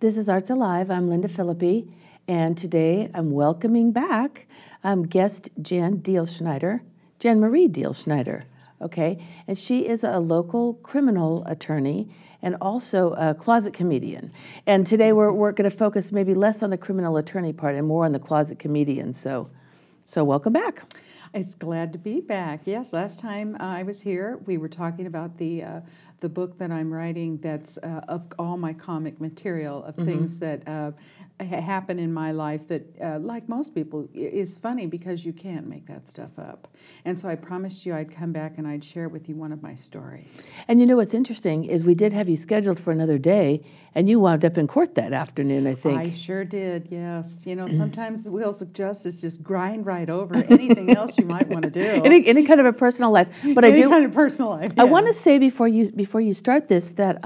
This is Arts Alive. I'm Lynda Philippi, and today I'm welcoming back guest Janmarie Dielschieder, okay? And she is a local criminal attorney and also a closet comedian. And today we're going to focus maybe less on the criminal attorney part and more on the closet comedian. So welcome back. It's glad to be back. Yes, last time I was here, we were talking about the book that I'm writing that's of all my comic material, of things that happen in my life that, like most people, is funny because you can't make that stuff up. And so I promised you I'd come back and I'd share with you one of my stories. And you know what's interesting is we did have you scheduled for another day, and you wound up in court that afternoon, I think. I sure did, yes. You know, sometimes the wheels of justice just grind right over anything else you might want to do. Any kind of a personal life. But any kind of personal life, yeah. I want to say before you start this that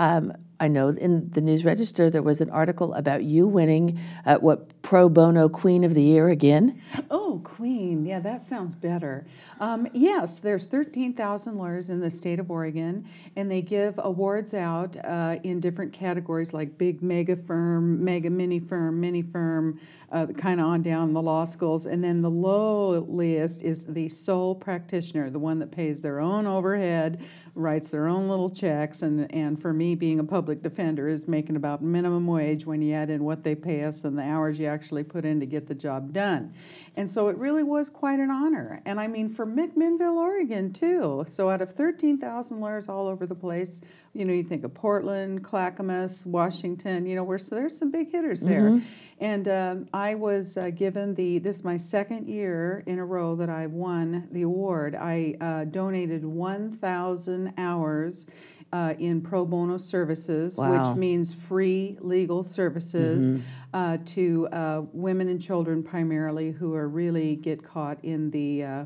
I know in the News Register there was an article about you winning what pro bono Queen of the Year again. Oh, Queen. Yeah, that sounds better. Yes, there's 13,000 lawyers in the state of Oregon, and they give awards out in different categories like big mega firm, mega mini firm, kind of on down the law schools. And then the lowliest is the sole practitioner, the one that pays their own overhead, writes their own little checks, and for me, being a public defender, is making about minimum wage when you add in what they pay us and the hours you actually put in to get the job done. And so it really was quite an honor. And I mean, for McMinnville, Oregon, too. So out of 13,000 lawyers all over the place, you know, you think of Portland, Clackamas, Washington, you know, there's some big hitters there. And I was given this is my second year in a row that I won the award. I donated 1,000 hours in pro bono services, Wow. which means free legal services to women and children primarily who are really get caught in the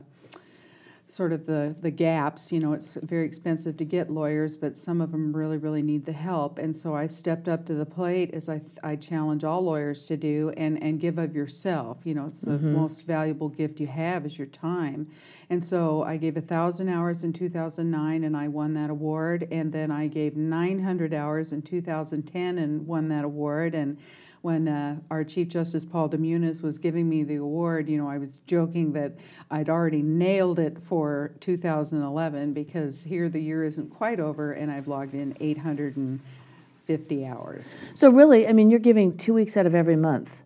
sort of the gaps. You know, it's very expensive to get lawyers, but some of them really, really need the help. And so I stepped up to the plate, as I challenge all lawyers to do, and give of yourself. You know, it's the most valuable gift you have is your time. And so I gave 1,000 hours in 2009, and I won that award. And then I gave 900 hours in 2010 and won that award. And when our Chief Justice Paul DeMunis was giving me the award, you know, I was joking that I'd already nailed it for 2011 because here the year isn't quite over and I've logged in 850 hours. So really, I mean, you're giving 2 weeks out of every month,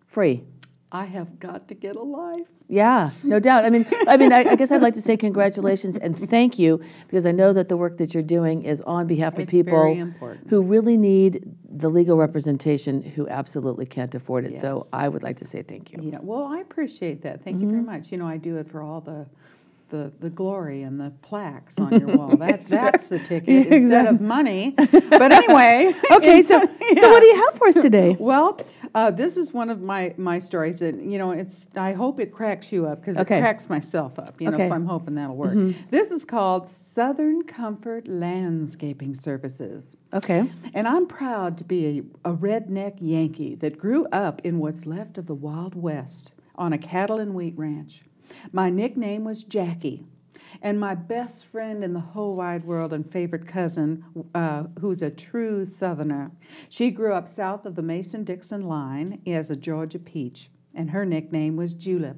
free. I have got to get a life. Yeah, no doubt. I mean, I guess I'd like to say congratulations and thank you, because I know that the work that you're doing is on behalf of people who really need the legal representation who absolutely can't afford it. Yes. So I would like to say thank you. Yeah, well, I appreciate that. Thank you very much. You know, I do it for all the glory and the plaques on your wall. That's the ticket instead of money. But anyway. Okay, so what do you have for us today? Well, this is one of my stories, and you know, I hope it cracks you up because it cracks myself up. You know, so I'm hoping that'll work. This is called Southern Comfort Landscaping Services. Okay. And I'm proud to be a redneck Yankee that grew up in what's left of the Wild West on a cattle and wheat ranch. My nickname was Jackie, and my best friend in the whole wide world and favorite cousin, who's a true Southerner, she grew up south of the Mason-Dixon line as a Georgia peach, and her nickname was Julep.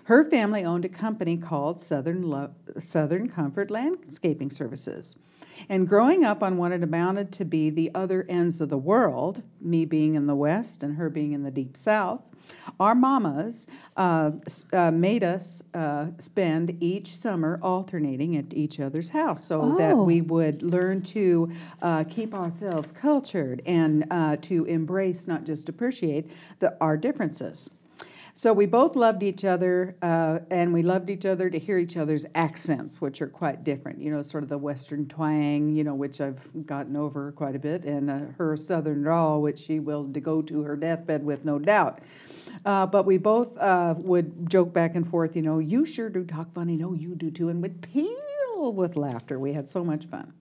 Her family owned a company called Southern Comfort Landscaping Services. And growing up on what had amounted to be the other ends of the world, me being in the West and her being in the deep South, our mamas made us spend each summer alternating at each other's house so that we would learn to keep ourselves cultured and to embrace, not just appreciate, our differences. So we both loved each other, and we loved each other to hear each other's accents, which are quite different. You know, sort of the Western twang, you know, which I've gotten over quite a bit, and her Southern drawl, which she will go to her deathbed with, no doubt. But we both would joke back and forth, you know, you sure do talk funny, no, you do too, and would peal with laughter. We had so much fun.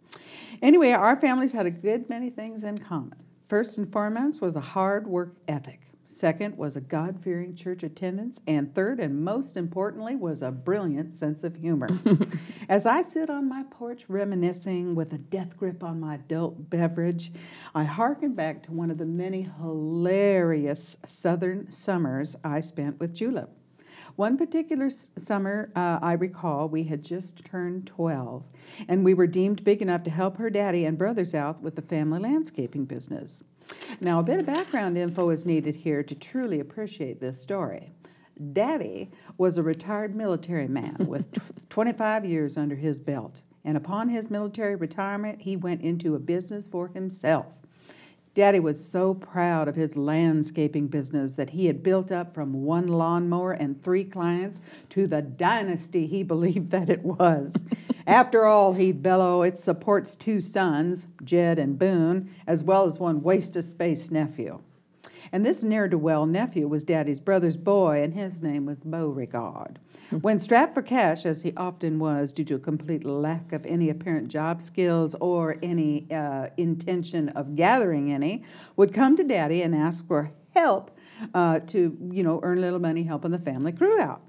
Anyway, our families had a good many things in common. First and foremost was a hard work ethic. Second was a God-fearing church attendance. And third, and most importantly, was a brilliant sense of humor. As I sit on my porch reminiscing with a death grip on my adult beverage, I hearken back to one of the many hilarious southern summers I spent with Julep. One particular summer, I recall, we had just turned 12, and we were deemed big enough to help her daddy and brothers out with the family landscaping business. Now, a bit of background info is needed here to truly appreciate this story. Daddy was a retired military man with 25 years under his belt, and upon his military retirement, he went into a business for himself. Daddy was so proud of his landscaping business that he had built up from one lawnmower and 3 clients to the dynasty he believed that it was. After all, he'd bellow, it supports 2 sons, Jed and Boone, as well as one waste-of-space nephew. And this ne'er-do-well nephew was Daddy's brother's boy, and his name was Beauregard. When strapped for cash, as he often was due to a complete lack of any apparent job skills or any intention of gathering any, would come to Daddy and ask for help to, earn a little money helping the family crew out.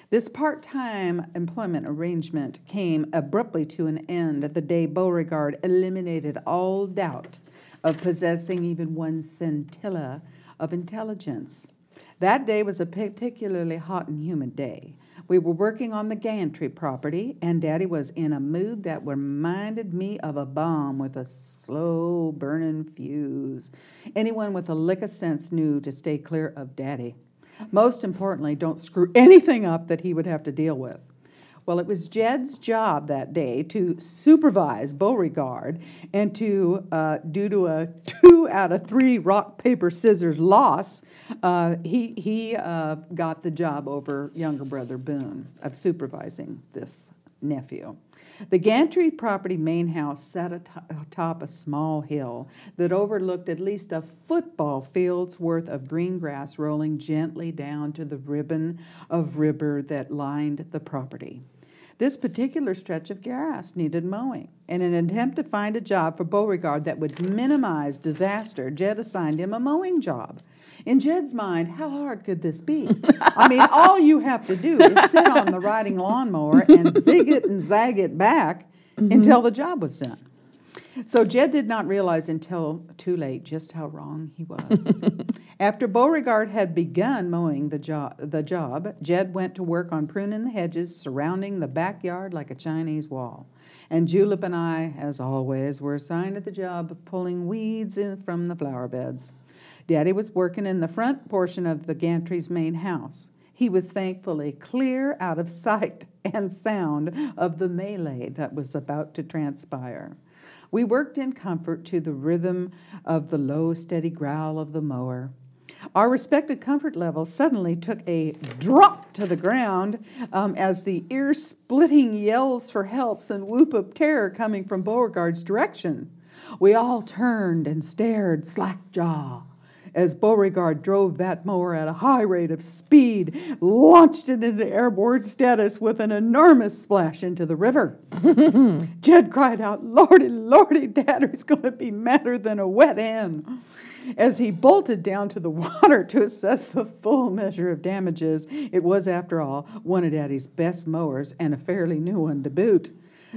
This part-time employment arrangement came abruptly to an end the day Beauregard eliminated all doubt of possessing even one scintilla of intelligence. That day was a particularly hot and humid day. We were working on the gantry property, and Daddy was in a mood that reminded me of a bomb with a slow burning fuse. Anyone with a lick of sense knew to stay clear of Daddy. Most importantly, don't screw anything up that he would have to deal with. Well, it was Jed's job that day to supervise Beauregard, and due to a 2 out of 3 rock, paper, scissors loss, he got the job over younger brother Boone of supervising this nephew. The gantry property main house sat atop a small hill that overlooked at least a football field's worth of green grass rolling gently down to the ribbon of river that lined the property. This particular stretch of grass needed mowing. In an attempt to find a job for Beauregard that would minimize disaster, Jed assigned him a mowing job. In Jed's mind, how hard could this be? I mean, all you have to do is sit on the riding lawnmower and zig it and zag it back until the job was done. So Jed did not realize until too late just how wrong he was. After Beauregard had begun mowing the job, Jed went to work on pruning the hedges surrounding the backyard like a Chinese wall. And Julep and I, as always, were assigned the job of pulling weeds from the flower beds. Daddy was working in the front portion of the gantry's main house. He was thankfully clear out of sight and sound of the melee that was about to transpire. We worked in comfort to the rhythm of the low, steady growl of the mower. Our respected comfort level suddenly took a drop to the ground as the ear-splitting yells for help and whoop of terror coming from Beauregard's direction. We all turned and stared slack-jaw as Beauregard drove that mower at a high rate of speed, launched it into airborne status with an enormous splash into the river. Jed cried out, "Lordy, Lordy, Daddy's going to be madder than a wet hen." As he bolted down to the water to assess the full measure of damages, it was, after all, one of Daddy's best mowers and a fairly new one to boot.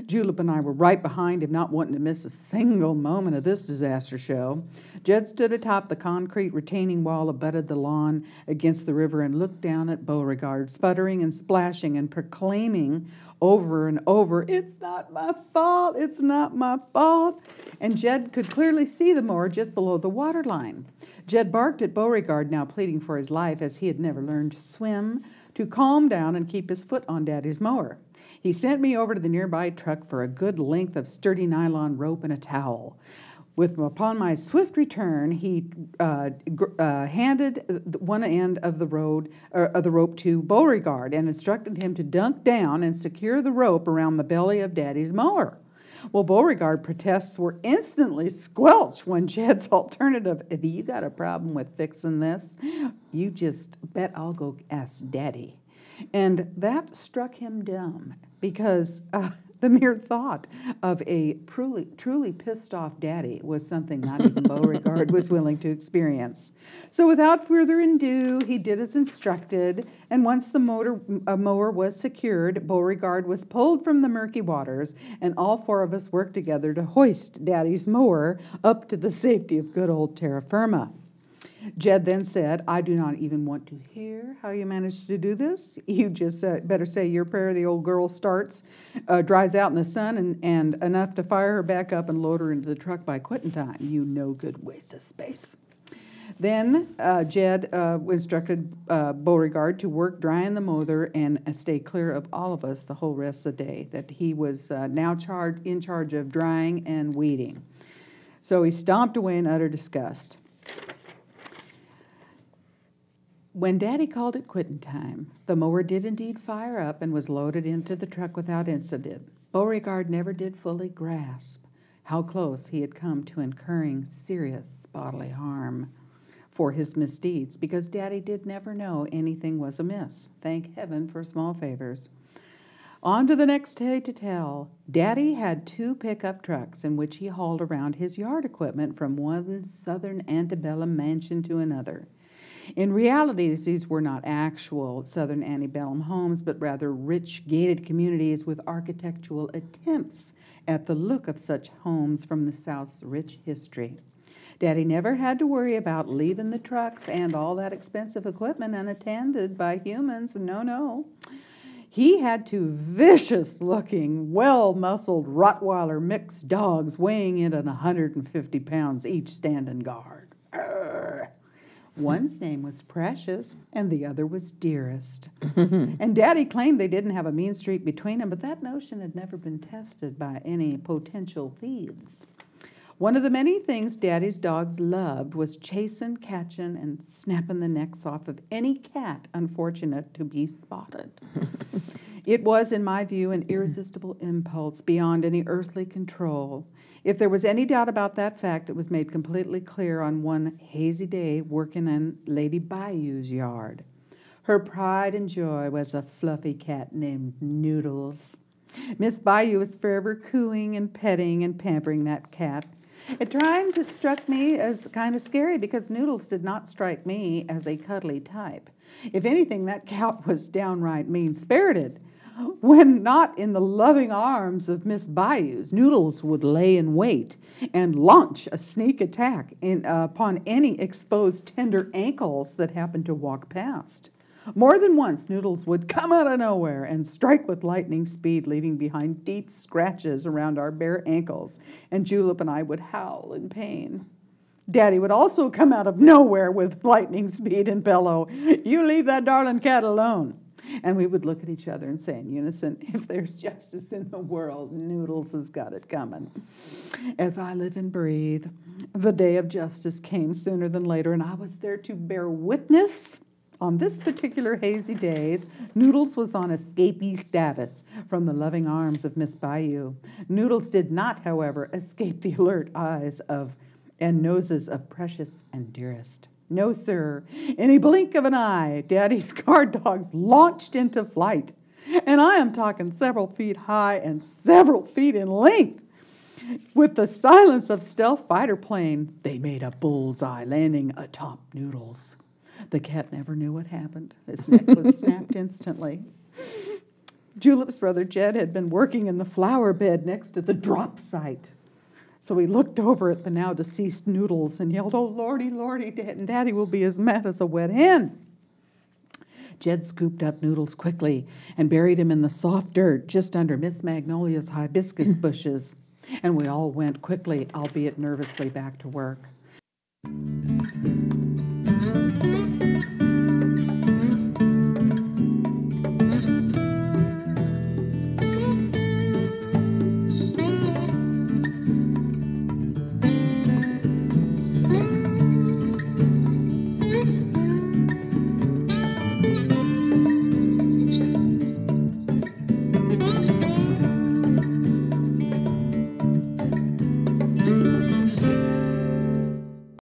Julep and I were right behind him, not wanting to miss a single moment of this disaster show. Jed stood atop the concrete retaining wall abutted the lawn against the river and looked down at Beauregard, sputtering and splashing and proclaiming over and over, "It's not my fault, it's not my fault." And Jed could clearly see the mower just below the water line. Jed barked at Beauregard, now pleading for his life as he had never learned to swim, to calm down and keep his foot on Daddy's mower. He sent me over to the nearby truck for a good length of sturdy nylon rope and a towel. Upon my swift return, he handed one end of the rope to Beauregard and instructed him to dunk down and secure the rope around the belly of Daddy's mower. Well, Beauregard protests were instantly squelched when Jed's alternative, "If you got a problem with fixing this, you just bet I'll go ask Daddy." And that struck him dumb because The mere thought of a truly pissed off daddy was something not even Beauregard was willing to experience. So without further ado, he did as instructed, and once the mower was secured, Beauregard was pulled from the murky waters, and all four of us worked together to hoist Daddy's mower up to the safety of good old terra firma. Jed then said, "I do not even want to hear how you managed to do this. You just better say your prayer. The old girl dries out in the sun, and enough to fire her back up and load her into the truck by quitting time. You no good waste of space." Then Jed instructed Beauregard to work drying the mower and stay clear of all of us the whole rest of the day, that he was now in charge of drying and weeding. So he stomped away in utter disgust. When Daddy called it quitting time, the mower did indeed fire up and was loaded into the truck without incident. Beauregard never did fully grasp how close he had come to incurring serious bodily harm for his misdeeds, because Daddy did never know anything was amiss. Thank heaven for small favors. On to the next day to tell. Daddy had 2 pickup trucks in which he hauled around his yard equipment from one southern antebellum mansion to another. In reality, these were not actual southern antebellum homes, but rather rich, gated communities with architectural attempts at the look of such homes from the South's rich history. Daddy never had to worry about leaving the trucks and all that expensive equipment unattended by humans. No. He had 2 vicious-looking, well-muscled Rottweiler mixed dogs weighing in at 150 pounds each standing guard. One's name was Precious, and the other was Dearest. And Daddy claimed they didn't have a mean streak between them, but that notion had never been tested by any potential thieves. One of the many things Daddy's dogs loved was chasing, catching, and snapping the necks off of any cat unfortunate to be spotted. It was, in my view, an irresistible impulse beyond any earthly control. If there was any doubt about that fact, it was made completely clear on one hazy day working in Lady Bayou's yard. Her pride and joy was a fluffy cat named Noodles. Miss Bayou was forever cooing and petting and pampering that cat. At times it struck me as kind of scary because Noodles did not strike me as a cuddly type. If anything, that cat was downright mean-spirited. When not in the loving arms of Miss Bayou's, Noodles would lay in wait and launch a sneak attack upon any exposed tender ankles that happened to walk past. More than once, Noodles would come out of nowhere and strike with lightning speed, leaving behind deep scratches around our bare ankles, and Julep and I would howl in pain. Daddy would also come out of nowhere with lightning speed and bellow, "You leave that darling cat alone." And we would look at each other and say in unison, "If there's justice in the world, Noodles has got it coming." As I live and breathe, the day of justice came sooner than later, and I was there to bear witness. On this particular hazy days, Noodles was on escapee status from the loving arms of Miss Bayou. Noodles did not, however, escape the alert eyes and noses of Precious and Dearest. No, sir. In a blink of an eye, Daddy's guard dogs launched into flight. And I am talking several feet high and several feet in length. With the silence of stealth fighter plane, they made a bullseye, landing atop Noodles. The cat never knew what happened. His neck was snapped instantly. Julep's brother Jed had been working in the flower bed next to the drop site. So he looked over at the now deceased Noodles and yelled, "Oh, Lordy, Lordy, Daddy will be as mad as a wet hen." Jed scooped up Noodles quickly and buried him in the soft dirt just under Miss Magnolia's hibiscus bushes. And we all went quickly, albeit nervously, back to work.